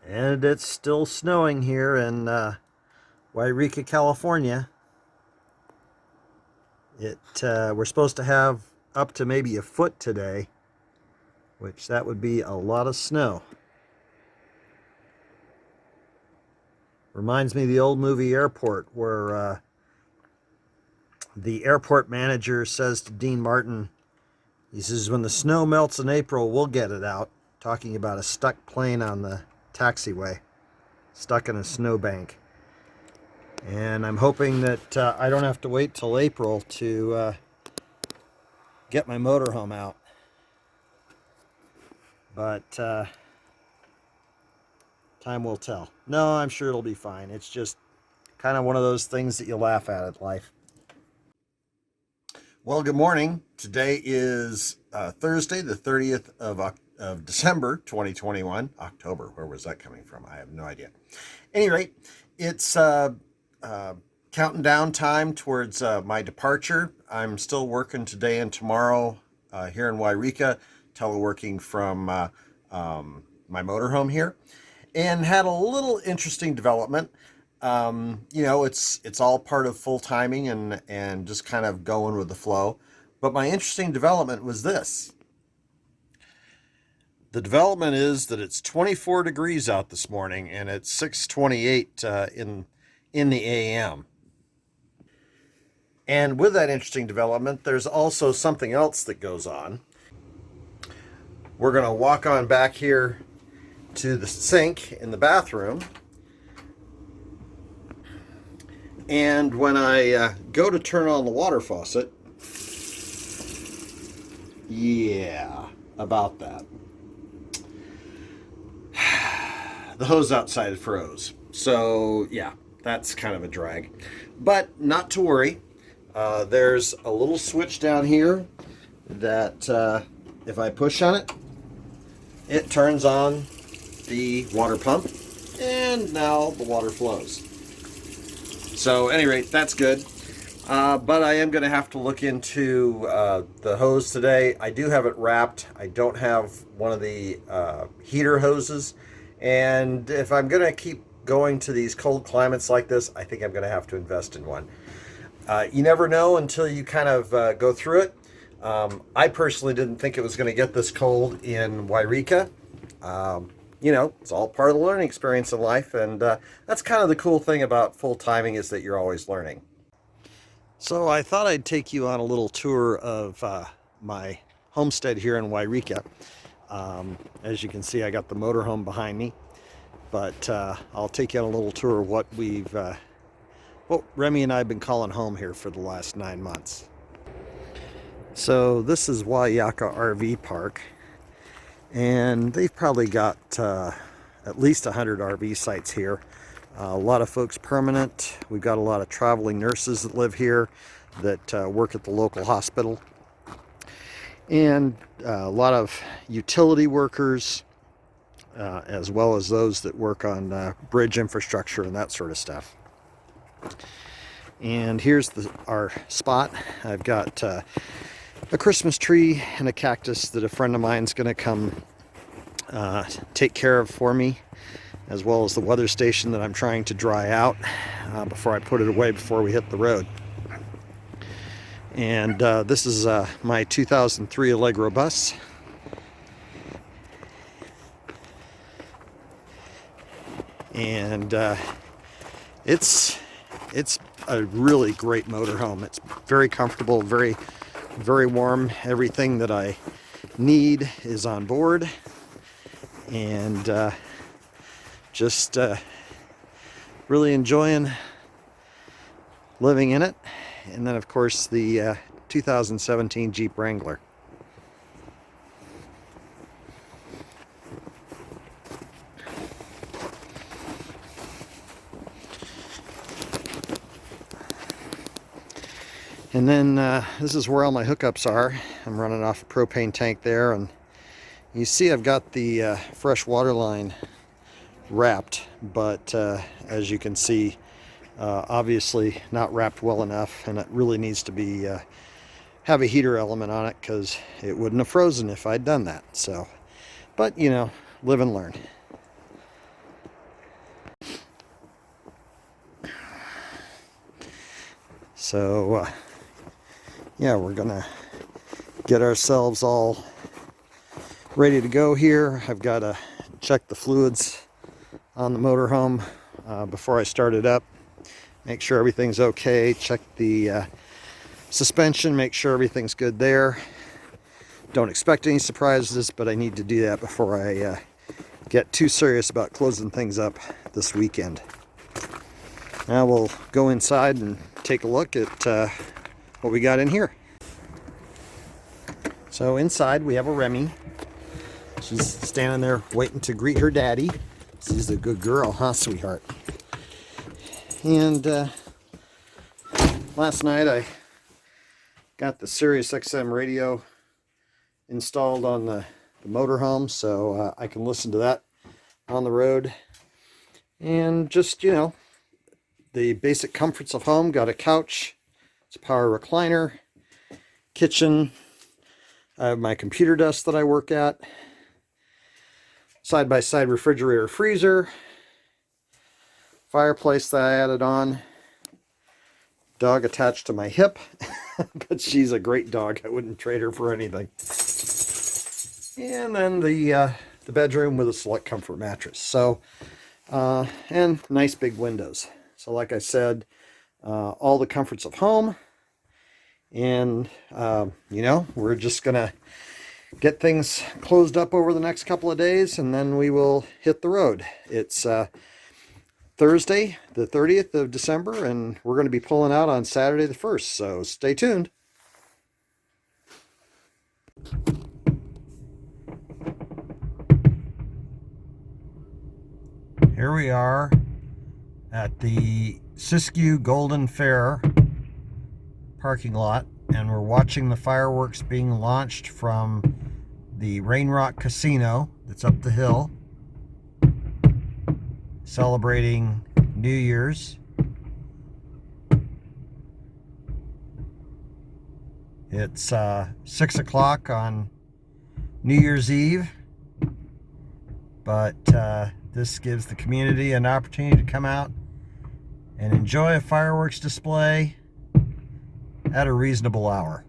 And it's still snowing here in Wairika, California. We're supposed to have up to maybe a foot today, which that would be a lot of snow. Reminds me of the old movie Airport, where the airport manager says to Dean Martin, he says, "When the snow melts in April, we'll get it out," talking about a stuck plane on the taxiway, stuck in a snowbank. And I'm hoping that I don't have to wait till April to get my motorhome out. But time will tell. No, I'm sure it'll be fine. It's just kind of one of those things that you laugh at life. Well, good morning. Today is Thursday, the 30th of December, 2021. October, where was that coming from? I have no idea. At any rate, it's counting down time towards my departure. I'm still working today and tomorrow here in Wairika, teleworking from my motorhome here, and had a little interesting development. It's all part of full timing and just kind of going with the flow. But my interesting development was this. The development is that it's 24 degrees out this morning, and it's 6:28 in the AM. And with that interesting development, there's also something else that goes on. We're going to walk on back here to the sink in the bathroom. And when I go to turn on the water faucet, yeah, about that. The hose outside froze. So, yeah, that's kind of a drag. But not to worry. There's a little switch down here that if I push on it, it turns on the water pump, and now the water flows. So, at any rate, that's good. But I am going to have to look into the hose today. I do have it wrapped. I don't have one of the heater hoses. And if I'm going to keep going to these cold climates like this, I think I'm going to have to invest in one. You never know until you kind of go through it. I personally didn't think it was going to get this cold in Wairika. It's all part of the learning experience in life, and that's kind of the cool thing about full timing, is that you're always learning. So I thought I'd take you on a little tour of my homestead here in Wairika. As you can see, I got the motorhome behind me, but I'll take you on a little tour of what Remy and I have been calling home here for the last 9 months. So this is Waiaka RV Park, and they've probably got at least 100 RV sites here. A lot of folks permanent. We've got a lot of traveling nurses that live here that work at the local hospital, and a lot of utility workers, as well as those that work on bridge infrastructure and that sort of stuff. And here's our spot. I've got a Christmas tree and a cactus that a friend of mine's going to come take care of for me, as well as the weather station that I'm trying to dry out before I put it away before we hit the road. And this is my 2003 Allegro bus. And it's a really great motorhome. It's very comfortable, very, very warm. Everything that I need is on board. And just really enjoying living in it. And then, of course, the 2017 Jeep Wrangler. And then this is where all my hookups are. I'm running off a propane tank there, and you see I've got the fresh water line wrapped, but as you can see, obviously not wrapped well enough, and it really needs to be have a heater element on it, because it wouldn't have frozen if I'd done that. So, but live and learn. So yeah, we're gonna get ourselves all ready to go here. I've got to check the fluids on the motorhome before I start it up. Make sure everything's okay. Check the suspension, make sure everything's good there. Don't expect any surprises, but I need to do that before I get too serious about closing things up this weekend. Now we'll go inside and take a look at what we got in here. So inside we have a Remy. She's standing there waiting to greet her daddy. She's a good girl, huh, sweetheart? And last night I got the Sirius XM radio installed on the motorhome, so I can listen to that on the road. And just, you know, the basic comforts of home. Got a couch, it's a power recliner, kitchen. I have my computer desk that I work at, side-by-side refrigerator, freezer, fireplace that I added on, dog attached to my hip, but she's a great dog. I wouldn't trade her for anything. And then the bedroom with a Select Comfort mattress. So, and nice big windows. So like I said, all the comforts of home. And, you know, we're just going to get things closed up over the next couple of days, and then we will hit the road. It's Thursday, the 30th of December, and we're going to be pulling out on Saturday the 1st, so stay tuned. Here we are at the Siskiyou Golden Fair parking lot, and we're watching the fireworks being launched from the Rain Rock Casino that's up the hill, celebrating New Year's. It's 6 o'clock on New Year's Eve, but this gives the community an opportunity to come out and enjoy a fireworks display at a reasonable hour.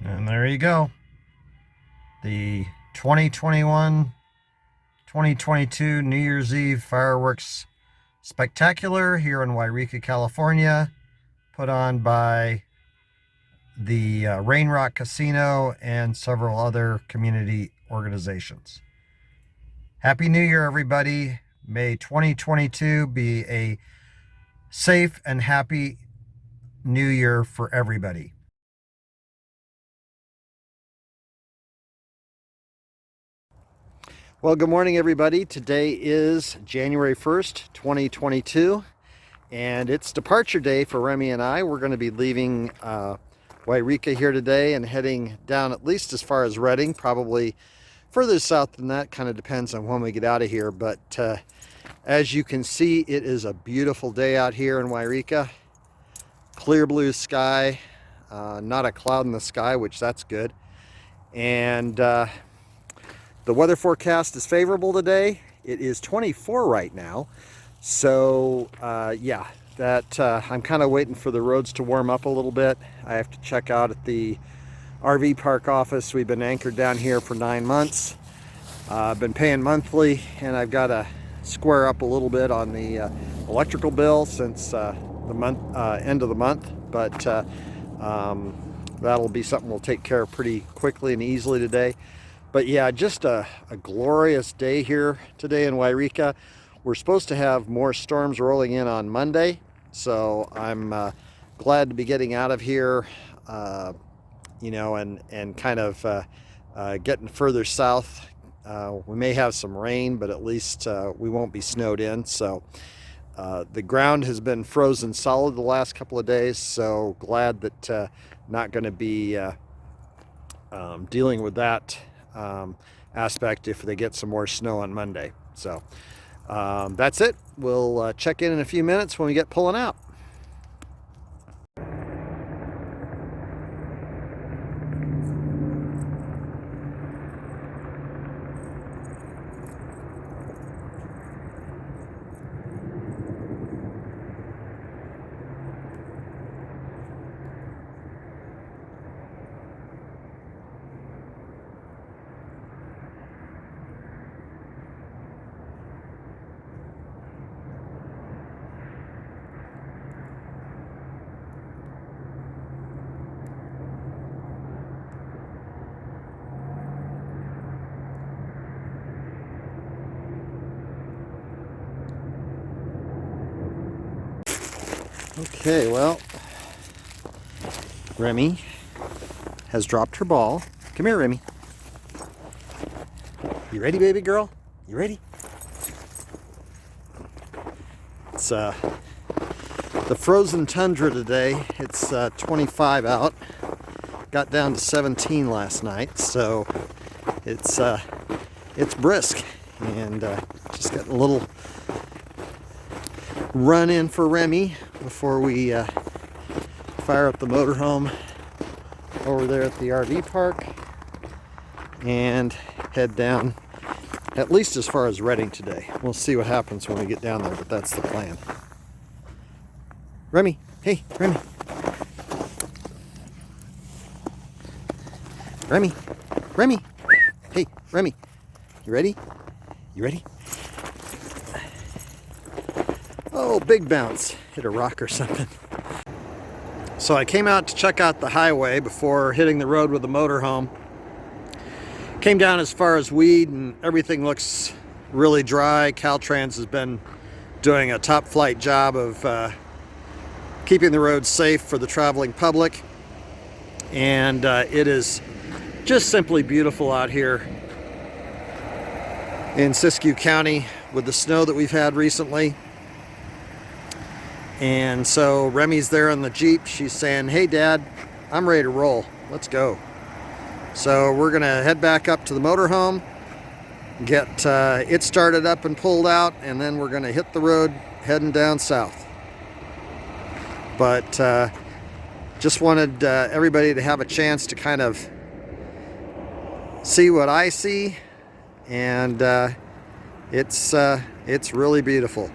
And there you go. The 2021-2022 New Year's Eve fireworks spectacular here in Yreka, California, put on by the Rain Rock Casino and several other community organizations. Happy New Year, everybody. May 2022 be a safe and happy New Year for everybody. Well, good morning, everybody. Today is January 1st, 2022, and it's departure day for Remy and I. We're going to be leaving Wairika here today and heading down at least as far as Redding, probably further south than that. Kind of depends on when we get out of here, but as you can see, it is a beautiful day out here in Wairika. Clear blue sky, not a cloud in the sky, which that's good. And the weather forecast is favorable today. It is 24 right now. So yeah, that I'm kind of waiting for the roads to warm up a little bit. I have to check out at the RV park office. We've been anchored down here for 9 months. I've been paying monthly, and I've got to square up a little bit on the electrical bill since the end of the month. But that'll be something we'll take care of pretty quickly and easily today. But yeah, just a glorious day here today in Wairika. We're supposed to have more storms rolling in on Monday, so I'm glad to be getting out of here, you know, and kind of getting further south. We may have some rain, but at least we won't be snowed in. So the ground has been frozen solid the last couple of days, so glad that not going to be dealing with that aspect if they get some more snow on Monday. So that's it. We'll check in a few minutes when we get pulling out. Okay, well, Remy has dropped her ball. Come here, Remy. You ready, baby girl? You ready? It's the frozen tundra today. It's 25 out. Got down to 17 last night, so it's brisk, and just getting a little run in for Remy before we fire up the motorhome over there at the RV park and head down at least as far as Redding today. We'll see what happens when we get down there, but that's the plan. Remy, hey, Remy. Remy, Remy, hey, Remy, you ready? You ready? Oh, big bounce. Hit a rock or something. So I came out to check out the highway before hitting the road with the motorhome. Came down as far as Weed, and everything looks really dry. Caltrans has been doing a top flight job of keeping the roads safe for the traveling public. And it is just simply beautiful out here in Siskiyou County with the snow that we've had recently. And so Remy's there on the Jeep. She's saying, hey Dad, I'm ready to roll. Let's go. So we're gonna head back up to the motorhome, get it started up and pulled out, and then we're gonna hit the road heading down south. But just wanted everybody to have a chance to kind of see what I see, and it's really beautiful.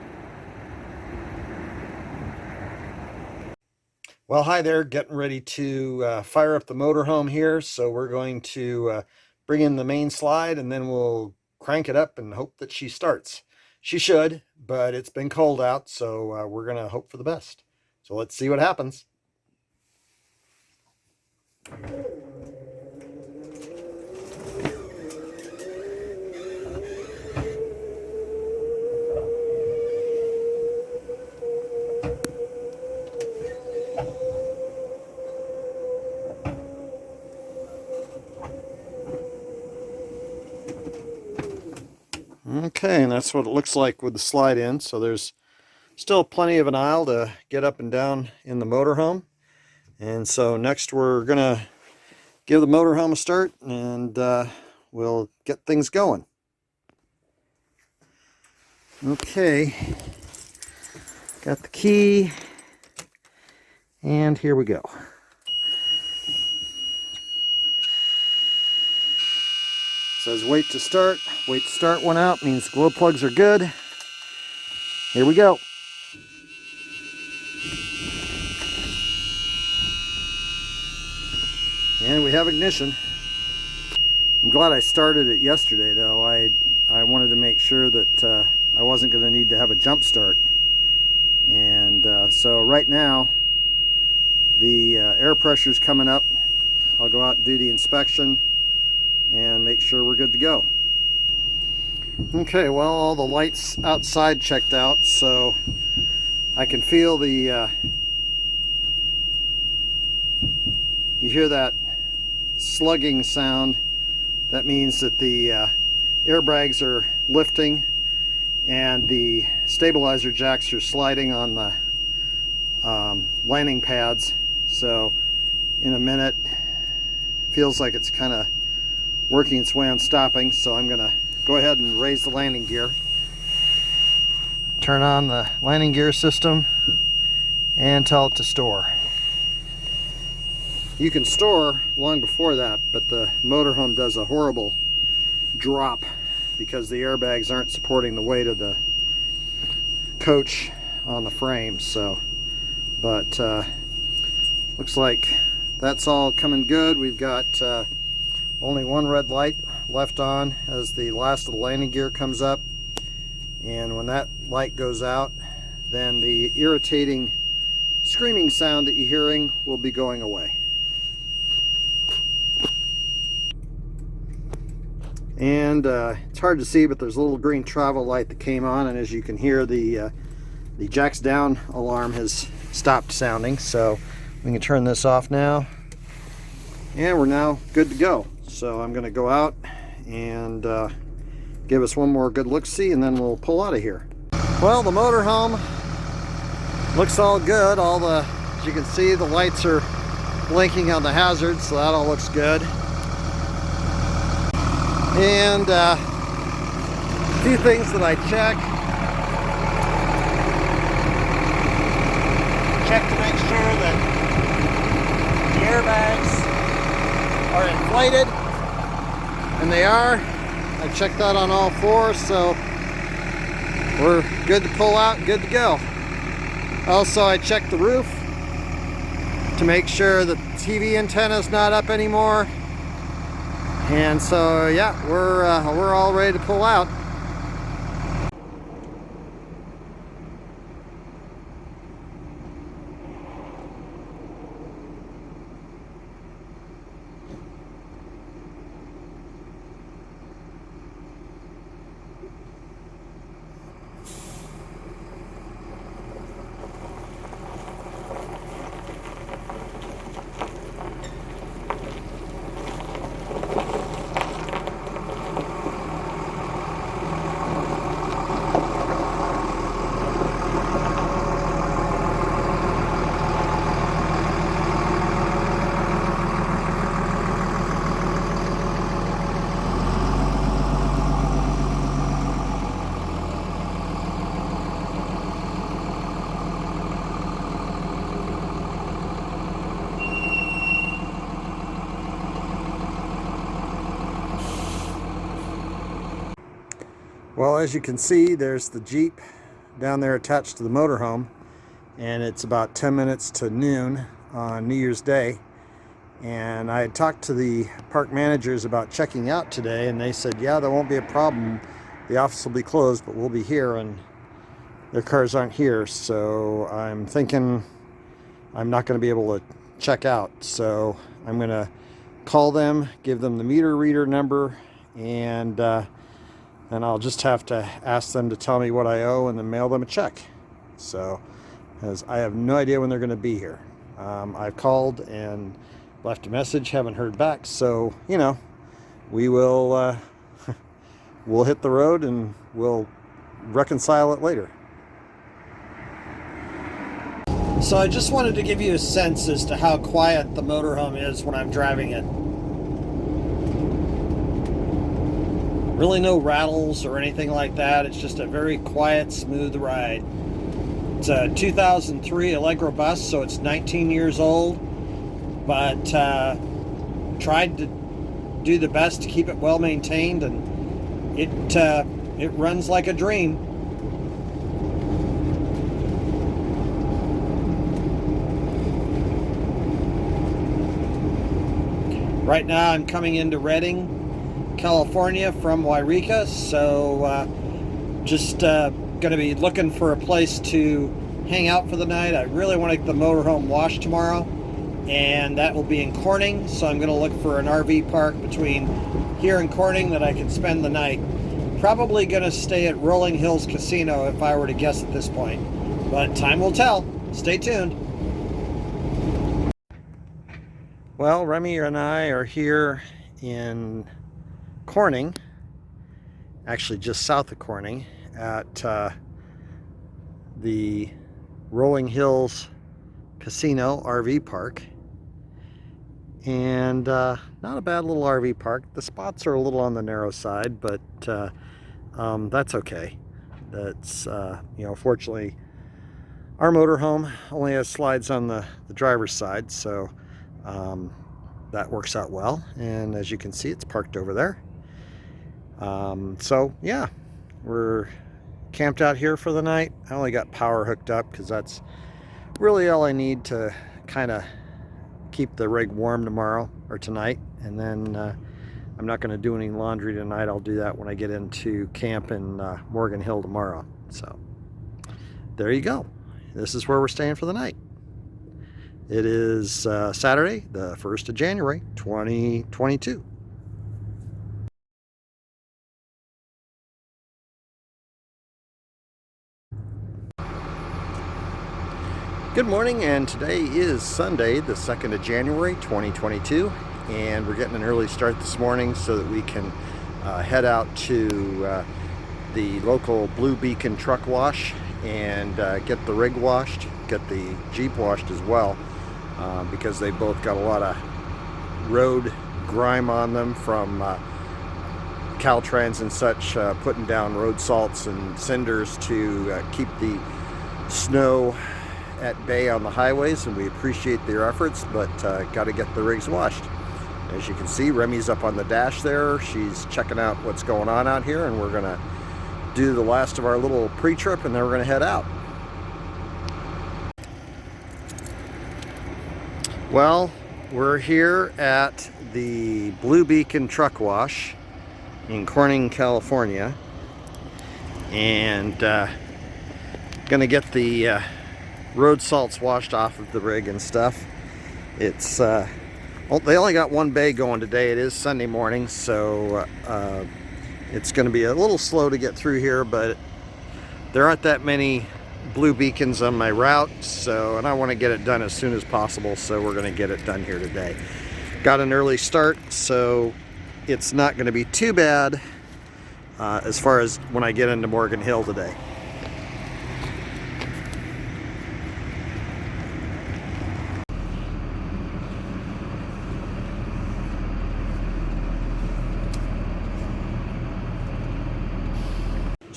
Well, hi there, getting ready to fire up the motorhome here. So we're going to bring in the main slide, and then we'll crank it up and hope that she starts. She should, but it's been cold out, so we're going to hope for the best. So let's see what happens. Okay, and that's what it looks like with the slide in. So there's still plenty of an aisle to get up and down in the motorhome. And so next we're gonna give the motorhome a start, and we'll get things going. Okay, got the key, and here we go. It says wait to start. Wait to start went out, means glow plugs are good. Here we go. And we have ignition. I'm glad I started it yesterday though. I wanted to make sure that I wasn't going to need to have a jump start. And so right now the air pressure is coming up. I'll go out and do the inspection and make sure we're good to go. Okay, well, all the lights outside checked out, so I can feel the you hear that slugging sound. That means that the airbags are lifting and the stabilizer jacks are sliding on the landing pads. So in a minute, feels like it's kind of working its way on stopping. So I'm gonna go ahead and raise the landing gear, turn on the landing gear system, and tell it to store. You can store long before that, but the motorhome does a horrible drop because the airbags aren't supporting the weight of the coach on the frame. So, but looks like that's all coming good. We've got only one red light left on as the last of the landing gear comes up, and when that light goes out, then the irritating screaming sound that you're hearing will be going away. And it's hard to see, but there's a little green travel light that came on, and as you can hear, the jacks down alarm has stopped sounding. So we can turn this off now, and we're now good to go. So I'm going to go out and give us one more good look-see, and then we'll pull out of here. Well, the motorhome looks all good. As you can see, the lights are blinking on the hazards, so that all looks good. And a few things that I check to make sure that the airbags are inflated, and they are. I checked that on all four, so we're good to pull out, good to go. Also, I checked the roof to make sure that the TV antenna is not up anymore. And so, yeah, we're all ready to pull out. Well, as you can see, there's the Jeep down there attached to the motorhome, and it's about 10 minutes to noon on New Year's Day. And I had talked to the park managers about checking out today, and they said, yeah, there won't be a problem. The office will be closed, but we'll be here, and their cars aren't here. So I'm thinking I'm not going to be able to check out. So I'm going to call them, give them the meter reader number, and I'll just have to ask them to tell me what I owe and then mail them a check. So, as I have no idea when they're going to be here. I've called and left a message, haven't heard back. So, you know, we will we'll hit the road and we'll reconcile it later. So I just wanted to give you a sense as to how quiet the motorhome is when I'm driving it. Really no rattles or anything like that. It's just a very quiet, smooth ride. It's a 2003 Allegro bus, so it's 19 years old, but tried to do the best to keep it well maintained, and it runs like a dream. Right now I'm coming into Redding, California from Yreka, so just going to be looking for a place to hang out for the night. I really want to get the motorhome washed tomorrow, and that will be in Corning, so I'm going to look for an RV park between here and Corning that I can spend the night. Probably going to stay at Rolling Hills Casino if I were to guess at this point, but time will tell. Stay tuned. Well, Remy and I are here in Corning, actually just south of Corning, at the Rolling Hills Casino RV Park. And not a bad little RV park. The spots are a little on the narrow side, but that's okay. That's, you know, fortunately, our motorhome only has slides on the driver's side, so that works out well. And as you can see, it's parked over there. So yeah, we're camped out here for the night. I only got power hooked up because that's really all I need to kind of keep the rig warm tomorrow or tonight. And then I'm not going to do any laundry tonight. I'll do that when I get into camp in Morgan Hill tomorrow. So there you go. This is where we're staying for the night. It is Saturday, the 1st of January, 2022. Good morning, and today is Sunday, the 2nd of January, 2022, and we're getting an early start this morning so that we can head out to the local Blue Beacon truck wash and get the rig washed, get the Jeep washed as well. Because they both got a lot of road grime on them from Caltrans and such, putting down road salts and cinders to keep the snow at bay on the highways, and we appreciate their efforts, but got to get the rigs washed. As you can see, Remy's up on the dash there. She's checking out what's going on out here, and we're going to do the last of our little pre-trip, and then we're going to head out. Well, we're here at the Blue Beacon truck wash in Corning, California, and gonna get the road salts washed off of the rig and stuff. It's well, they only got one bay going today. It is Sunday morning, so it's gonna be a little slow to get through here, but there aren't that many Blue Beacons on my route, so, and I want to get it done as soon as possible, so we're going to get it done here today. Got an early start, so it's not going to be too bad as far as when I get into Morgan Hill today.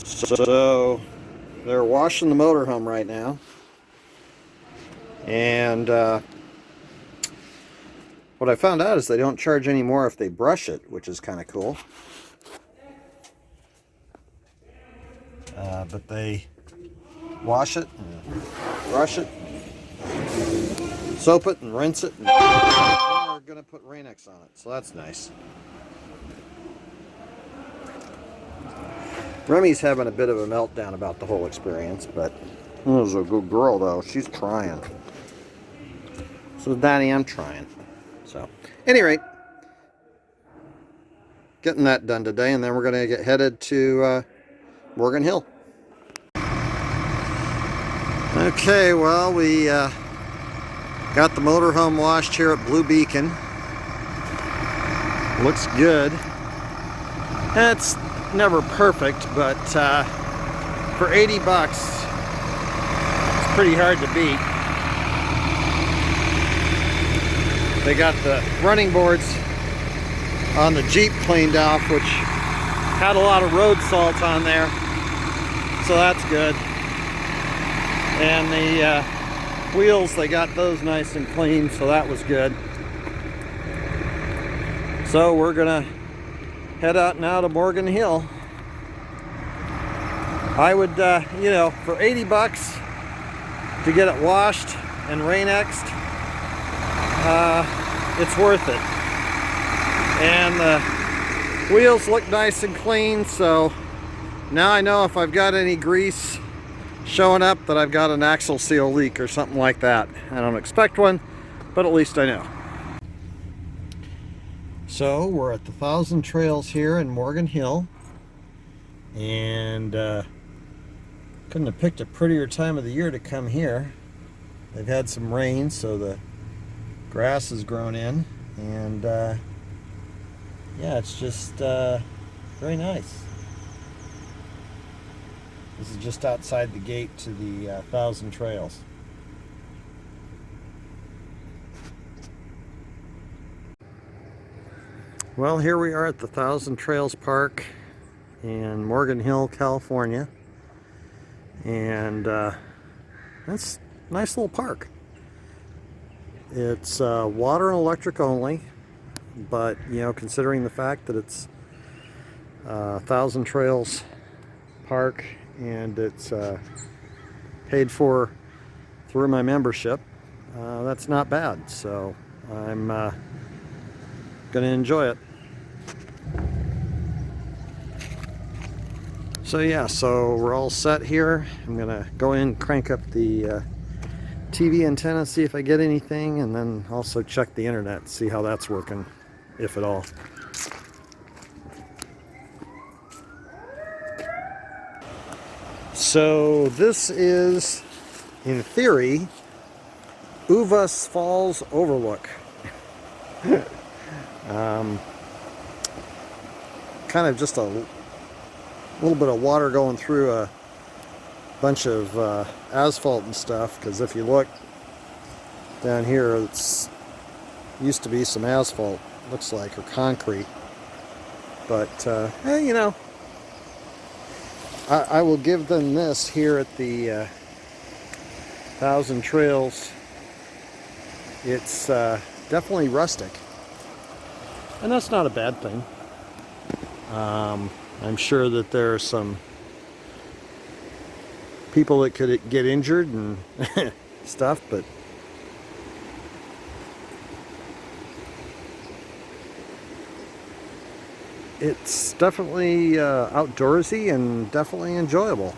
So they're washing the motorhome right now, and what I found out is they don't charge any more if they brush it, which is kind of cool. But they wash it, and brush it, soap it, and rinse it, and they're going to put Rain-X on it, so that's nice. Remy's having a bit of a meltdown about the whole experience, but she's a good girl, though. She's trying. So, Daddy, I'm trying. So, any rate, getting that done today, and then we're going to get headed to Morgan Hill. Okay, well, we got the motorhome washed here at Blue Beacon. Looks good. It's never perfect, but for 80 bucks, it's pretty hard to beat. They got the running boards on the Jeep cleaned off, which had a lot of road salt on there, so that's good. And the wheels, they got those nice and clean, so that was good. So we're gonna head out now to Morgan Hill. I would, you know, for 80 bucks to get it washed and rain-xed, it's worth it. And the wheels look nice and clean, so now I know if I've got any grease showing up that I've got an axle seal leak or something like that. I don't expect one, but at least I know. So we're at the Thousand Trails here in Morgan Hill, and couldn't have picked a prettier time of the year to come here. They've had some rain, so the grass has grown in, and yeah, it's just very nice. This is just outside the gate to the Thousand Trails. Well, here we are at the Thousand Trails Park in Morgan Hill, California. And that's a nice little park. It's water and electric only, but you know, considering the fact that it's Thousand Trails Park and it's paid for through my membership, that's not bad. So I'm gonna enjoy it. So yeah, so we're all set here. I'm gonna go in and crank up the TV antenna, see if I get anything, and then also check the internet, see how that's working, if at all. So this is, in theory, Uvas Falls Overlook. Kind of just a little bit of water going through a bunch of asphalt and stuff, because if you look down here, it's used to be some asphalt, looks like, or concrete. But you know, I will give them this here at the Thousand Trails. It's definitely rustic, and that's not a bad thing. I'm sure that there are some people that could get injured and stuff, but it's definitely outdoorsy and definitely enjoyable.